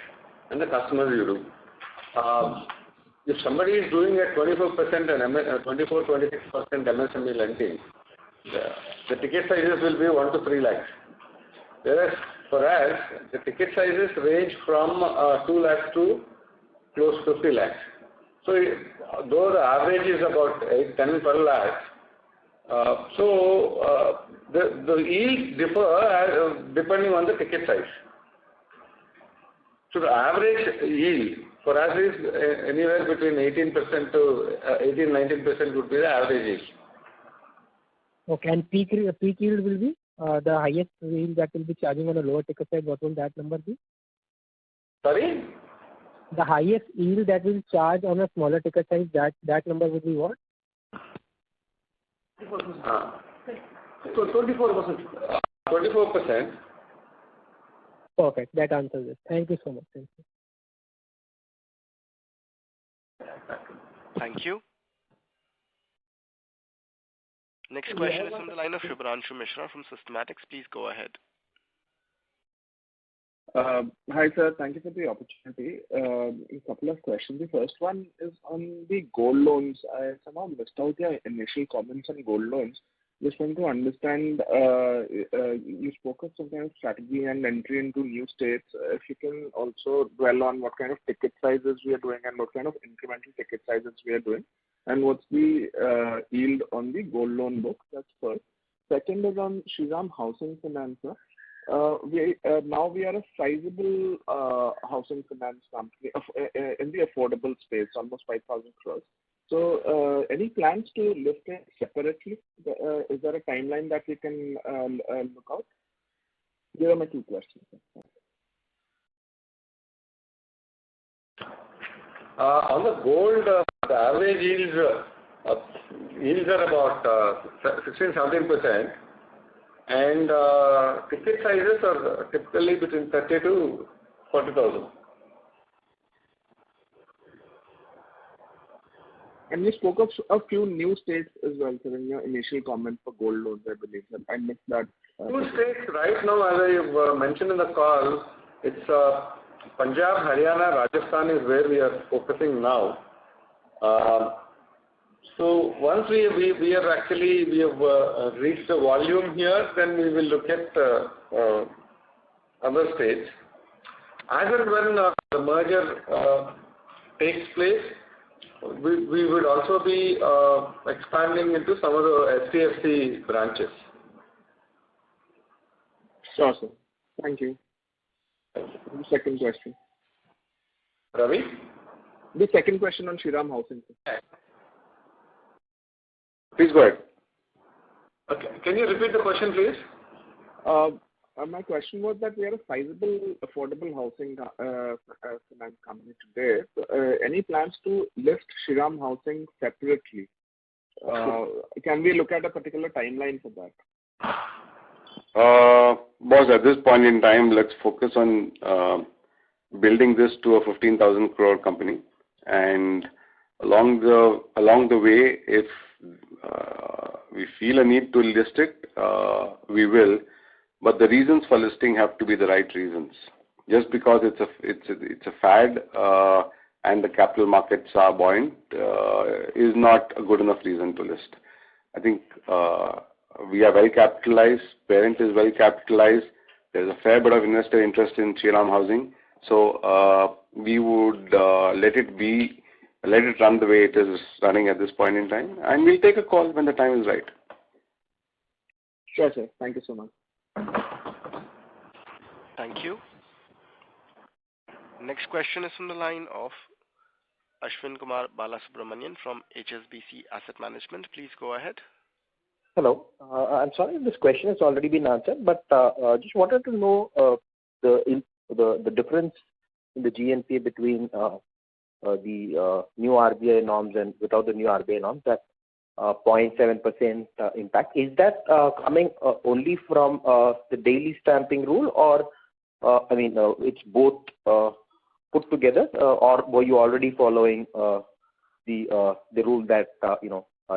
and the customers you do. If somebody is doing at 24% and 24-26% MSME lending, the ticket sizes will be 1 to 3 lakhs. Whereas for us, the ticket sizes range from 2 lakhs to close to 50 lakhs. So though the average is about 8, 10, 12 lakhs, the yields differ depending on the ticket size. So the average yield for us is anywhere between 18% to 18-19% would be the average yield. Okay, and peak yield will be the highest yield that will be charging on a lower ticket side. What will that number be? Sorry? The highest yield that will charge on a smaller ticket size, that number will be what? 24%. 24%. Perfect. That answers it. Thank you so much. Thank you. Thank you. Next question is from the line of Shriram Mishra from Systematics. Please go ahead. Hi, sir. Thank you for the opportunity. A couple of questions. The first one is on the gold loans. I somehow missed out your initial comments on gold loans. Just want to understand, you spoke of some kind of strategy and entry into new states. If you can also dwell on what kind of ticket sizes we are doing and what kind of incremental ticket sizes we are doing, and what's the yield on the gold loan book. That's first. Second is on Shriram Housing Finance. Now we are a sizable housing finance company in the affordable space, almost 5,000 crores. So, any plans to list it separately? Is there a timeline that we can look out? These are my two questions. On the gold, the average yields are about 16-17%, and ticket sizes are typically between 30 to 40,000. And you spoke of a few new states as well, sir, in your initial comment for gold loans, I believe. I missed that. New states right now, as I mentioned in the call, it's Punjab, Haryana, Rajasthan is where we are focusing now. So once we have reached the volume here, then we will look at other states. As and when the merger takes place, we would also be expanding into some of the HDFC branches. Sure, sir. Thank you. The second question. Ravi? The second question on Shriram Housing. Please go ahead. Okay. Can you repeat the question, please? My question was that we are a sizable affordable housing finance company today. Any plans to list Shriram Housing separately? Can we look at a particular timeline for that? Boss, at this point in time, let's focus on building this to a 15,000 crore company. And along the way, if we feel a need to list it, we will. But the reasons for listing have to be the right reasons. Just because it's a fad and the capital markets are buoyant is not a good enough reason to list. I think we are well capitalized. Parent is well capitalized. There's a fair bit of investor interest in Shriram Housing. So we would let it run the way it is running at this point in time, and we'll take a call when the time is right. Sure, sir. Thank you so much. Thank you. Next question is from the line of Ashwin Kumar Balasubramanian from HSBC Asset Management. Please go ahead. Hello. I'm sorry if this question has already been answered, but just wanted to know the difference in the GNPA between the new RBI norms and without the new RBI norms, that 0.7% impact. Is that coming only from the daily stamping rule, or it's both put together, or were you already following the rule that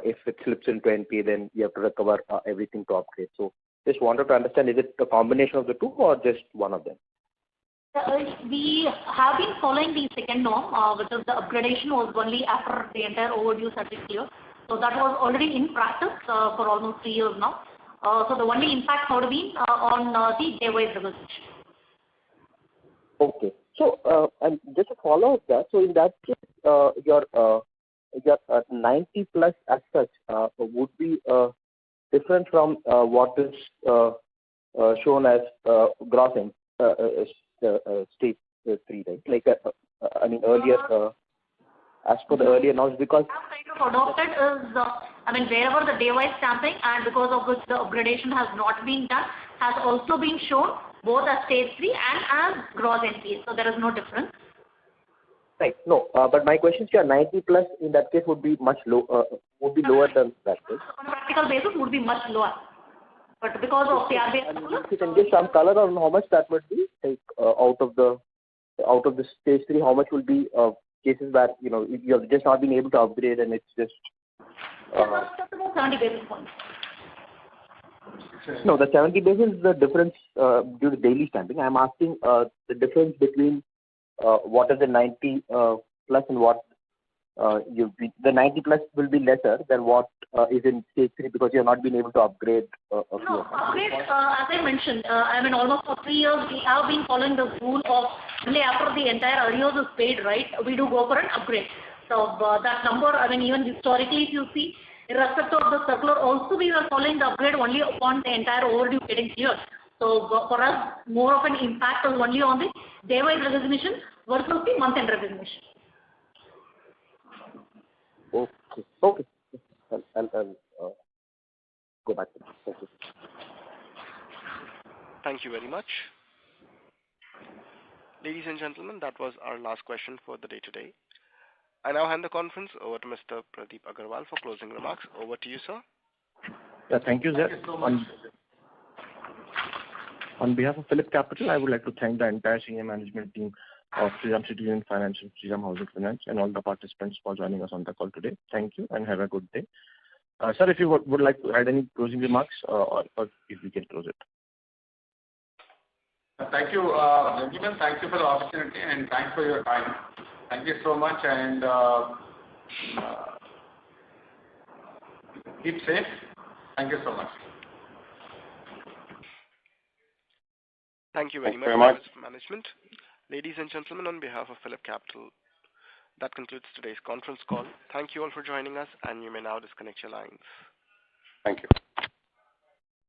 if it slips into NPA, then you have to recover everything to upgrade? So just wanted to understand, is it a combination of the two or just one of them? We have been following the second norm, which is the upgradation was only after the entire overdue had been cleared. So that was already in practice for almost 3 years now. So the only impact would have been on the day-wise revision. Okay. So and just to follow up that, so in that case, your 90 plus as such would be different from what is shown as grossing stage 3, right? Like earlier, as per the earlier norms, because kind of adopted is wherever the day-wise stamping and because of which the upgradation has not been done has also been shown both as stage 3 and as gross NPA. So there is no difference. Right. No, but my question is, 90 plus in that case would be much lower than that. Right? On a practical basis, would be much lower. But because of the RBI circular, if you can give some color on how much that would be, like out of the stage 3, how much will be cases where you have just not been able to upgrade and it's just. That's about 70 basis points. No, the 70 basis is the difference due to daily stamping. I'm asking the difference between what is the 90 plus and what the 90 plus will be lesser than what is in stage 3 because you have not been able to upgrade. Upgrade, as I mentioned, almost for 3 years we have been following the rule of only after the entire arrears is paid, right, we do go for an upgrade. So that number, even historically if you see, irrespective of the circular, also we were following the upgrade only upon the entire overdue getting cleared. So for us, more of an impact is only on the day-wise recognition versus the month-end recognition. Okay. I'll go back to that. Thank you. Thank you very much. Ladies and gentlemen, that was our last question for the day today. I now hand the conference over to Mr. Pradeep Agarwal for closing remarks. Over to you, sir. Yeah, thank you, sir. Thank you so much. On behalf of Phillip Capital, I would like to thank the entire senior management team of Shriram City Union Finance and Shriram Housing Finance and all the participants for joining us on the call today. Thank you and have a good day. Sir, if you would like to add any closing remarks or if we can close it. Thank you, gentlemen. Thank you for the opportunity and thanks for your time. Thank you so much and keep safe. Thank you so much. Thank you very Thank you much, very management. Ladies and gentlemen, on behalf of Phillip Capital, that concludes today's conference call. Thank you all for joining us, and you may now disconnect your lines. Thank you.